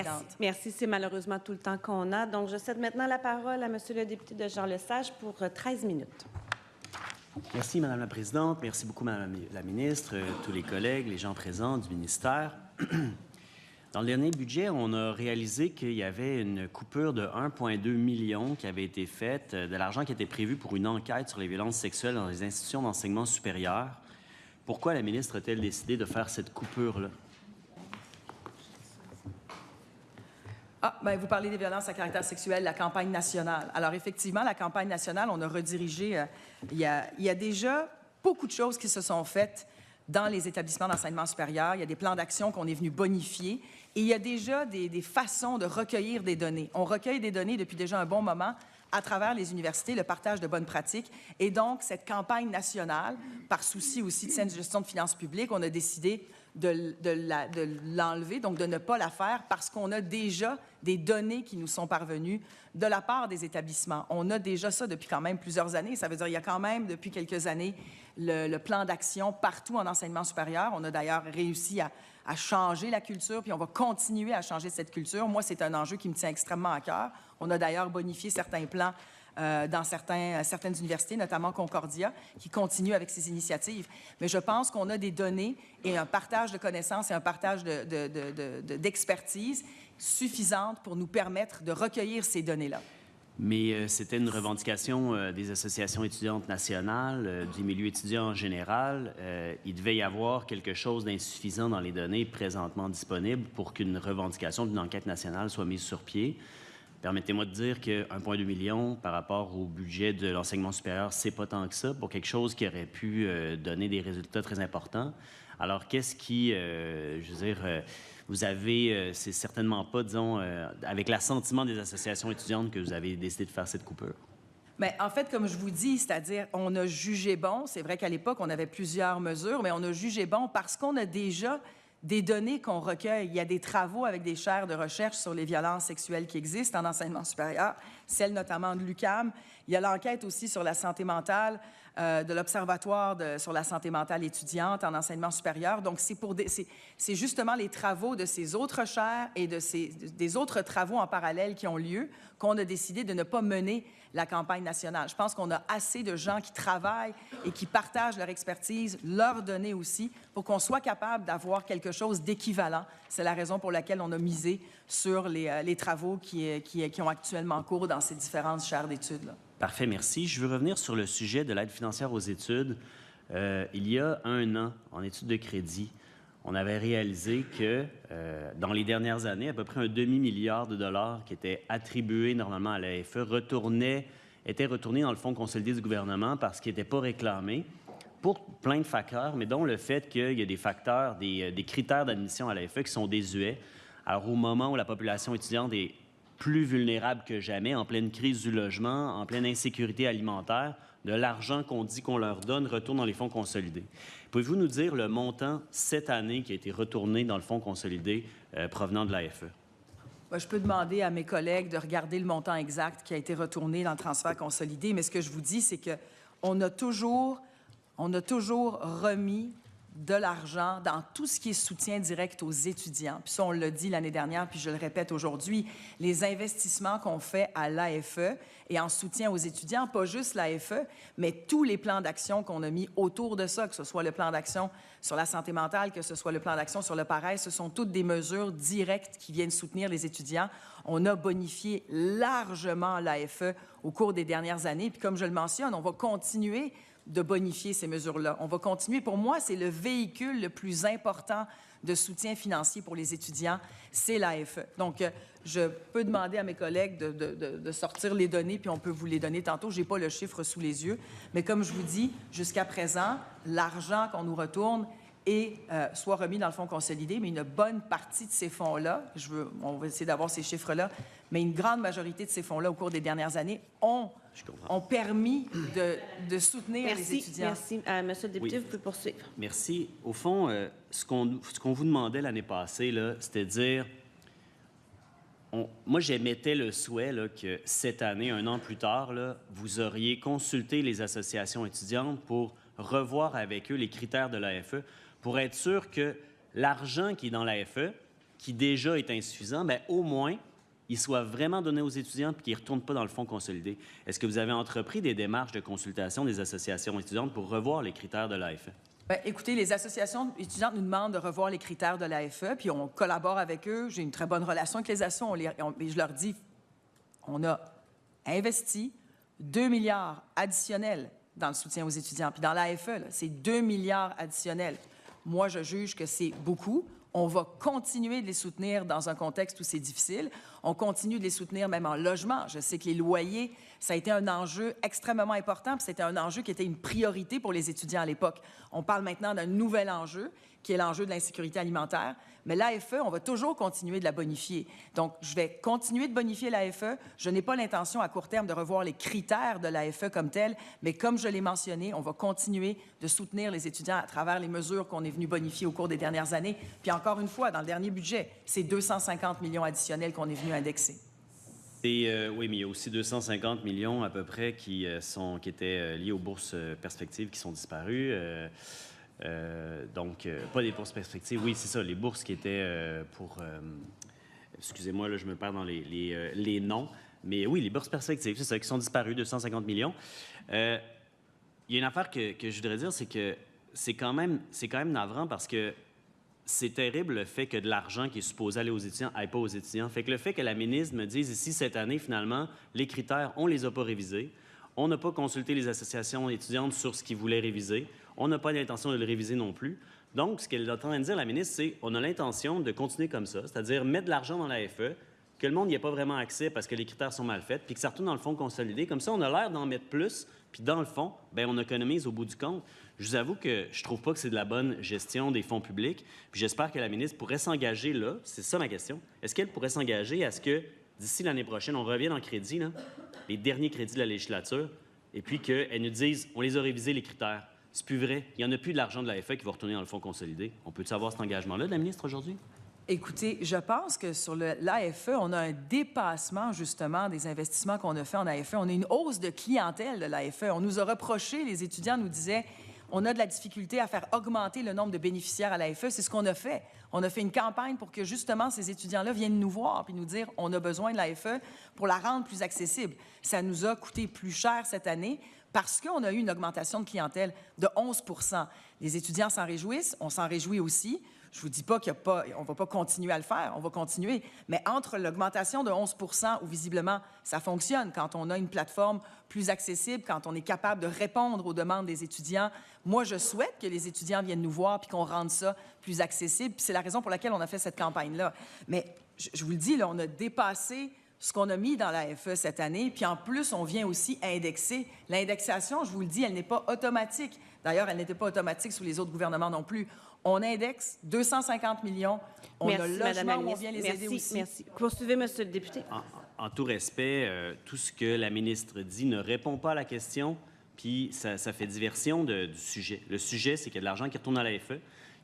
Présidente. Merci. C'est malheureusement tout le temps qu'on a. Donc, je cède maintenant la parole à Monsieur le député de Jean-Lesage pour 13 minutes. Merci, Madame la Présidente. Merci beaucoup, Madame la Ministre, tous les collègues, les gens présents du ministère. Dans le dernier budget, on a réalisé qu'il y avait une coupure de 1,2 million qui avait été faite, de l'argent qui était prévu pour une enquête sur les violences sexuelles dans les institutions d'enseignement supérieur. Pourquoi la ministre a-t-elle décidé de faire cette coupure-là? Vous parlez des violences à caractère sexuel, la campagne nationale. Alors, effectivement, la campagne nationale, on a redirigé... il y a déjà beaucoup de choses qui se sont faites dans les établissements d'enseignement supérieur. Il y a des plans d'action qu'on est venu bonifier et il y a déjà des façons de recueillir des données. On recueille des données depuis déjà un bon moment à travers les universités, le partage de bonnes pratiques. Et donc, cette campagne nationale, par souci aussi de saine gestion de finances publiques, on a décidé de l'enlever, donc de ne pas la faire parce qu'on a déjà des données qui nous sont parvenues de la part des établissements. On a déjà ça depuis quand même plusieurs années. Ça veut dire qu'il y a quand même, depuis quelques années, le plan d'action partout en enseignement supérieur. On a d'ailleurs réussi à changer la culture, puis on va continuer à changer cette culture. Moi, c'est un enjeu qui me tient extrêmement à cœur. On a d'ailleurs bonifié certains plans dans certaines universités, notamment Concordia, qui continuent avec ces initiatives. Mais je pense qu'on a des données et un partage de connaissances et un partage d'expertise suffisantes pour nous permettre de recueillir ces données-là. Mais c'était une revendication des associations étudiantes nationales, du milieu étudiant en général. Il devait y avoir quelque chose d'insuffisant dans les données présentement disponibles pour qu'une revendication d'une enquête nationale soit mise sur pied. Permettez-moi de dire que 1,2 million par rapport au budget de l'enseignement supérieur, c'est pas tant que ça pour quelque chose qui aurait pu donner des résultats très importants. Alors, qu'est-ce qui, je veux dire, vous avez, c'est certainement pas, disons, avec l'assentiment des associations étudiantes que vous avez décidé de faire cette coupure? Mais en fait, comme je vous dis, c'est-à-dire, on a jugé bon. C'est vrai qu'à l'époque, on avait plusieurs mesures, mais on a jugé bon parce qu'on a déjà des données qu'on recueille. Il y a des travaux avec des chaires de recherche sur les violences sexuelles qui existent en enseignement supérieur, celle notamment de l'UQAM. Il y a l'enquête aussi sur la santé mentale de l'Observatoire sur la santé mentale étudiante en enseignement supérieur. Donc, c'est justement les travaux de ces autres chaires et des autres travaux en parallèle qui ont lieu qu'on a décidé de ne pas mener la campagne nationale. Je pense qu'on a assez de gens qui travaillent et qui partagent leur expertise, leurs données aussi, pour qu'on soit capable d'avoir quelque chose d'équivalent. C'est la raison pour laquelle on a misé sur les travaux qui ont actuellement cours dans ces différentes chaires d'études. Parfait, merci. Je veux revenir sur le sujet de l'aide financière aux études. Il y a un an, en études de crédit, on avait réalisé que dans les dernières années, à peu près un demi-milliard de dollars qui étaient attribués normalement à l'AFE étaient retournés dans le fonds consolidé du gouvernement parce qu'ils n'étaient pas réclamés pour plein de facteurs, mais dont le fait qu'il y a des facteurs, des critères d'admission à l'AFE qui sont désuets. Alors, au moment où la population étudiante est plus vulnérable que jamais, en pleine crise du logement, en pleine insécurité alimentaire, de l'argent qu'on dit qu'on leur donne retourne dans les fonds consolidés. Pouvez-vous nous dire le montant cette année qui a été retourné dans le fonds consolidé provenant de l'AFE? Je peux demander à mes collègues de regarder le montant exact qui a été retourné dans le transfert consolidé, mais ce que je vous dis, c'est qu'on a toujours remis de l'argent dans tout ce qui est soutien direct aux étudiants. Puis ça, on l'a dit l'année dernière, puis je le répète aujourd'hui, les investissements qu'on fait à l'AFE et en soutien aux étudiants, pas juste l'AFE, mais tous les plans d'action qu'on a mis autour de ça, que ce soit le plan d'action sur la santé mentale, que ce soit le plan d'action sur le pareil, ce sont toutes des mesures directes qui viennent soutenir les étudiants. On a bonifié largement l'AFE au cours des dernières années, puis comme je le mentionne, on va continuer de bonifier ces mesures-là. On va continuer. Pour moi, c'est le véhicule le plus important de soutien financier pour les étudiants, c'est l'AFE. Donc, je peux demander à mes collègues de sortir les données, puis on peut vous les donner tantôt. Je n'ai pas le chiffre sous les yeux. Mais comme je vous dis, jusqu'à présent, l'argent qu'on nous retourne est soit remis dans le fonds consolidé, mais une bonne partie de ces fonds-là, on va essayer d'avoir ces chiffres-là, mais une grande majorité de ces fonds-là, au cours des dernières années, ont permis de soutenir les étudiants. Merci. Monsieur le député, vous pouvez poursuivre. Merci. Au fond, ce qu'on vous demandait l'année passée, c'était de dire... Moi, j'émettais le souhait que cette année, un an plus tard, vous auriez consulté les associations étudiantes pour revoir avec eux les critères de l'AFE, pour être sûr que l'argent qui est dans l'AFE, qui déjà est insuffisant, bien, au moins, il soit vraiment donné aux étudiants et qu'il ne retourne pas dans le fonds consolidé. Est-ce que vous avez entrepris des démarches de consultation des associations étudiantes pour revoir les critères de l'AFE? Bien, écoutez, les associations étudiantes nous demandent de revoir les critères de l'AFE, puis on collabore avec eux. J'ai une très bonne relation avec les assos. Je leur dis, on a investi 2 milliards additionnels dans le soutien aux étudiants. Puis dans l'AFE, c'est 2 milliards additionnels. Moi, je juge que c'est beaucoup. On va continuer de les soutenir dans un contexte où c'est difficile. On continue de les soutenir même en logement. Je sais que les loyers, ça a été un enjeu extrêmement important, puis c'était un enjeu qui était une priorité pour les étudiants à l'époque. On parle maintenant d'un nouvel enjeu, qui est l'enjeu de l'insécurité alimentaire. Mais l'AFE, on va toujours continuer de la bonifier. Donc, je vais continuer de bonifier l'AFE. Je n'ai pas l'intention à court terme de revoir les critères de l'AFE comme tels, mais comme je l'ai mentionné, on va continuer de soutenir les étudiants à travers les mesures qu'on est venu bonifier au cours des dernières années. Puis encore une fois, dans le dernier budget, c'est 250 millions additionnels qu'on est venu indexer. Oui, mais il y a aussi 250 millions à peu près qui étaient liés aux bourses perspectives qui sont disparues. Donc, pas des bourses perspectives. Oui, c'est ça, les bourses qui étaient pour... excusez-moi, là, je me perds dans les noms. Mais oui, les bourses perspectives, c'est ça, qui sont disparues, 250 millions. Il y a une affaire que je voudrais dire, c'est que c'est quand même navrant parce que c'est terrible le fait que de l'argent qui est supposé aller aux étudiants n'aille pas aux étudiants. Fait que le fait que la ministre me dise ici, cette année, finalement, les critères, on ne les a pas révisés. On n'a pas consulté les associations étudiantes sur ce qu'ils voulaient réviser. On n'a pas l'intention de le réviser non plus. Donc, ce qu'elle est en train de dire, la ministre, c'est qu'on a l'intention de continuer comme ça, c'est-à-dire mettre de l'argent dans l'AFE, que le monde n'y ait pas vraiment accès parce que les critères sont mal faits, puis que ça retourne dans le fonds consolidé. Comme ça, on a l'air d'en mettre plus, puis dans le fond, bien, on économise au bout du compte. Je vous avoue que je trouve pas que c'est de la bonne gestion des fonds publics, puis j'espère que la ministre pourrait s'engager là, c'est ça ma question, est-ce qu'elle pourrait s'engager à ce que, d'ici l'année prochaine, on revienne en crédit, là, les derniers crédits de la législature, et puis qu'elle nous dise, on les a révisés, les critères. C'est plus vrai. Il n'y en a plus de l'argent de l'AFE qui va retourner dans le fonds consolidé. On peut-tu avoir cet engagement-là de la ministre aujourd'hui? Écoutez, je pense que sur l'AFE, on a un dépassement, justement, des investissements qu'on a fait en AFE. On a une hausse de clientèle de l'AFE. On nous a reproché, les étudiants nous disaient, on a de la difficulté à faire augmenter le nombre de bénéficiaires à l'AFE. C'est ce qu'on a fait. On a fait une campagne pour que, justement, ces étudiants-là viennent nous voir puis nous dire, on a besoin de l'AFE pour la rendre plus accessible. Ça nous a coûté plus cher cette année parce qu'on a eu une augmentation de clientèle de 11 %. Les étudiants s'en réjouissent, on s'en réjouit aussi. Je ne vous dis pas qu'on ne va pas continuer à le faire, on va continuer. Mais entre l'augmentation de 11 % où visiblement ça fonctionne, quand on a une plateforme plus accessible, quand on est capable de répondre aux demandes des étudiants, moi, je souhaite que les étudiants viennent nous voir puis qu'on rende ça plus accessible. Puis c'est la raison pour laquelle on a fait cette campagne-là. Mais je vous le dis, là, on a dépassé ce qu'on a mis dans l'AFE cette année. Puis en plus, on vient aussi indexer. L'indexation, je vous le dis, elle n'est pas automatique. D'ailleurs, elle n'était pas automatique sous les autres gouvernements non plus. On indexe 250 millions. On a le logement où on vient les aider aussi. Merci. Poursuivez, Monsieur le député. En tout respect, tout ce que la ministre dit ne répond pas à la question, puis ça fait diversion du sujet. Le sujet, c'est qu'il y a de l'argent qui retourne à l'AFE.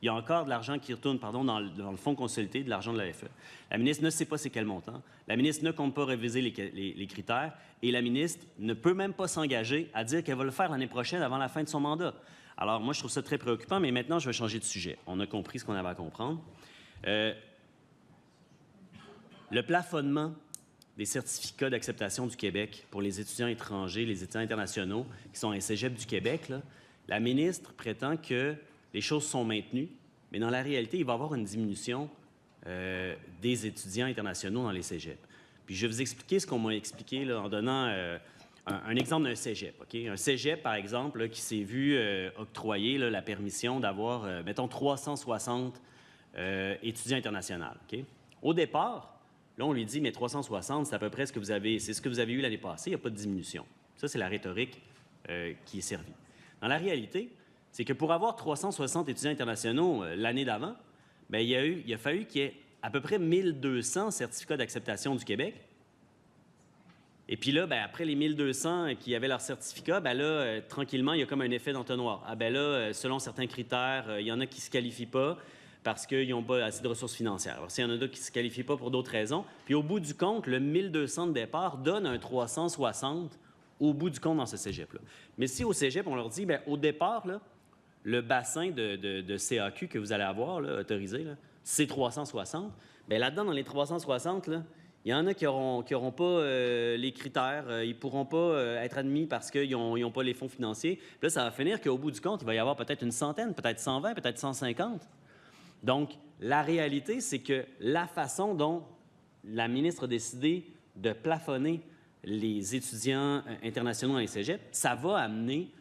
Il y a encore de l'argent qui retourne dans le fonds consolidé, de l'argent de l'AFE. La ministre ne sait pas c'est quel montant. La ministre ne compte pas réviser les critères. Et la ministre ne peut même pas s'engager à dire qu'elle va le faire l'année prochaine avant la fin de son mandat. Alors, moi, je trouve ça très préoccupant, mais maintenant, je vais changer de sujet. On a compris ce qu'on avait à comprendre. Le plafonnement des certificats d'acceptation du Québec pour les étudiants étrangers, les étudiants internationaux qui sont à Cégep du Québec, là, la ministre prétend que les choses sont maintenues, mais dans la réalité, il va y avoir une diminution des étudiants internationaux dans les cégeps. Puis je vais vous expliquer ce qu'on m'a expliqué là, en donnant un exemple d'un cégep. Okay? Un cégep, par exemple, là, qui s'est vu octroyer là, la permission d'avoir, mettons, 360 étudiants internationaux. Okay? Au départ, là, on lui dit, mais 360, c'est à peu près ce que vous avez eu l'année passée, il n'y a pas de diminution. Ça, c'est la rhétorique qui est servie. Dans la réalité, c'est que pour avoir 360 étudiants internationaux l'année d'avant, bien, il a fallu qu'il y ait à peu près 1200 certificats d'acceptation du Québec. Et puis là, bien, après les 1200 qui avaient leur certificat, bien là, tranquillement, il y a comme un effet d'entonnoir. Ah bien là, selon certains critères, il y en a qui ne se qualifient pas parce qu'ils n'ont pas assez de ressources financières. Alors, s'il y en a d'autres qui ne se qualifient pas pour d'autres raisons, puis au bout du compte, le 1200 de départ donne un 360 au bout du compte dans ce cégep-là. Mais si au cégep, on leur dit, bien, au départ, là, le bassin de CAQ que vous allez avoir là, autorisé, là, c'est 360, Bien, là-dedans, dans les 360, là, il y en a qui auront pas les critères, ils ne pourront pas être admis parce qu'ils n'ont pas les fonds financiers. Puis là, ça va finir qu'au bout du compte, il va y avoir peut-être une centaine, peut-être 120, peut-être 150. Donc, la réalité, c'est que la façon dont la ministre a décidé de plafonner les étudiants internationaux dans les cégeps, ça va amener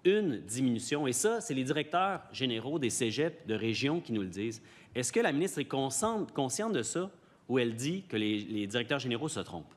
une diminution. Et ça, c'est les directeurs généraux des cégeps de région qui nous le disent. Est-ce que la ministre est consciente de ça ou elle dit que les directeurs généraux se trompent?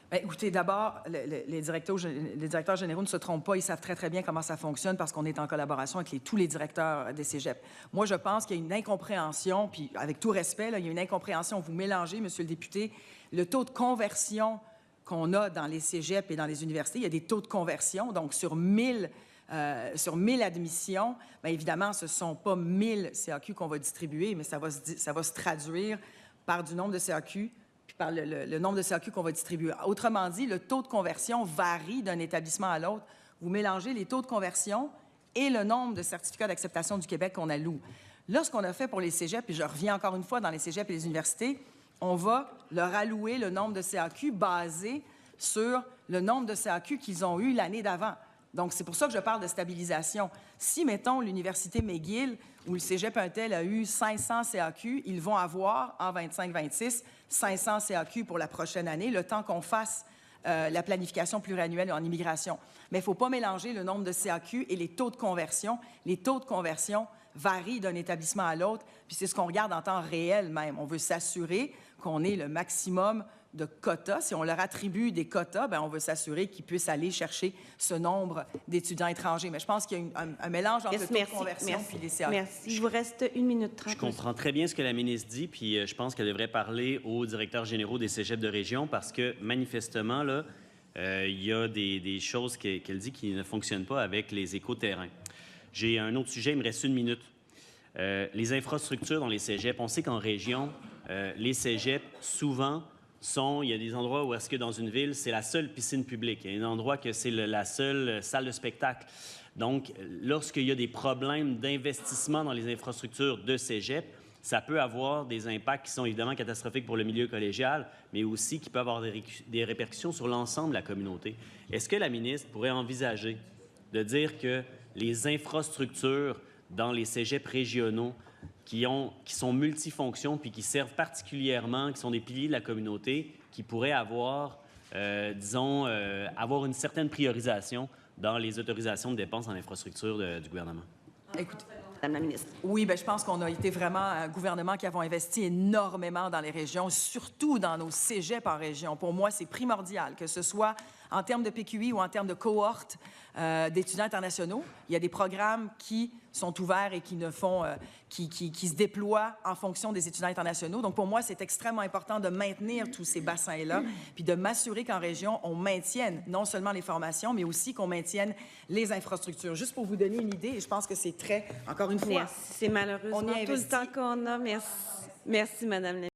Bien, écoutez, d'abord, les directeurs généraux ne se trompent pas. Ils savent très, très bien comment ça fonctionne parce qu'on est en collaboration avec tous les directeurs des cégeps. Moi, je pense qu'il y a une incompréhension, puis avec tout respect, là, il y a une incompréhension. Vous mélangez, Monsieur le député, le taux de conversion qu'on a dans les cégeps et dans les universités. Il y a des taux de conversion. Donc, sur 1000 admissions, bien évidemment, ce ne sont pas 1000 CAQ qu'on va distribuer, mais ça va se traduire par du nombre de CAQ puis par le nombre de CAQ qu'on va distribuer. Autrement dit, le taux de conversion varie d'un établissement à l'autre. Vous mélangez les taux de conversion et le nombre de certificats d'acceptation du Québec qu'on alloue. Là, ce qu'on a fait pour les cégeps, puis je reviens encore une fois dans les cégeps et les universités, on va leur allouer le nombre de CAQ basé sur le nombre de CAQ qu'ils ont eu l'année d'avant. Donc, c'est pour ça que je parle de stabilisation. Si, mettons, l'Université McGill ou le Cégep Untel a eu 500 CAQ, ils vont avoir, en 25-26, 500 CAQ pour la prochaine année, le temps qu'on fasse la planification pluriannuelle en immigration. Mais il ne faut pas mélanger le nombre de CAQ et les taux de conversion. Les taux de conversion varient d'un établissement à l'autre, puis c'est ce qu'on regarde en temps réel même. On veut s'assurer qu'on ait le maximum de quotas. Si on leur attribue des quotas, bien, on veut s'assurer qu'ils puissent aller chercher ce nombre d'étudiants étrangers. Mais je pense qu'il y a un mélange entre le taux de conversion et les CAQ. Merci. Il vous reste 1 minute 30. Je comprends très bien ce que la ministre dit, puis je pense qu'elle devrait parler aux directeurs généraux des cégeps de région parce que, manifestement, là, il y a des choses qu'elle dit qui ne fonctionnent pas avec les éco-terrains. J'ai un autre sujet, il me reste 1 minute. Les infrastructures dans les cégeps. On sait qu'en région, les cégeps, souvent, il y a des endroits où est-ce que dans une ville, c'est la seule piscine publique. Il y a un endroit que c'est la seule salle de spectacle. Donc, lorsqu'il y a des problèmes d'investissement dans les infrastructures de cégep, ça peut avoir des impacts qui sont évidemment catastrophiques pour le milieu collégial, mais aussi qui peuvent avoir des répercussions sur l'ensemble de la communauté. Est-ce que la ministre pourrait envisager de dire que les infrastructures dans les cégeps régionaux qui sont multifonctions puis qui servent particulièrement, qui sont des piliers de la communauté, qui pourraient avoir, avoir une certaine priorisation dans les autorisations de dépenses en infrastructure du gouvernement? Écoutez, Madame la ministre. oui, bien, je pense qu'on a été vraiment un gouvernement qui avons investi énormément dans les régions, surtout dans nos cégeps en région. Pour moi, c'est primordial, que ce soit en termes de PQI ou en termes de cohorte d'étudiants internationaux. Il y a des programmes qui sont ouverts et qui se déploient en fonction des étudiants internationaux. Donc, pour moi, c'est extrêmement important de maintenir tous ces bassins-là, puis de m'assurer qu'en région, on maintienne non seulement les formations, mais aussi qu'on maintienne les infrastructures. Juste pour vous donner une idée, et je pense que c'est encore une fois... Merci. C'est malheureusement tout le temps qu'on a. Merci. Merci, Madame la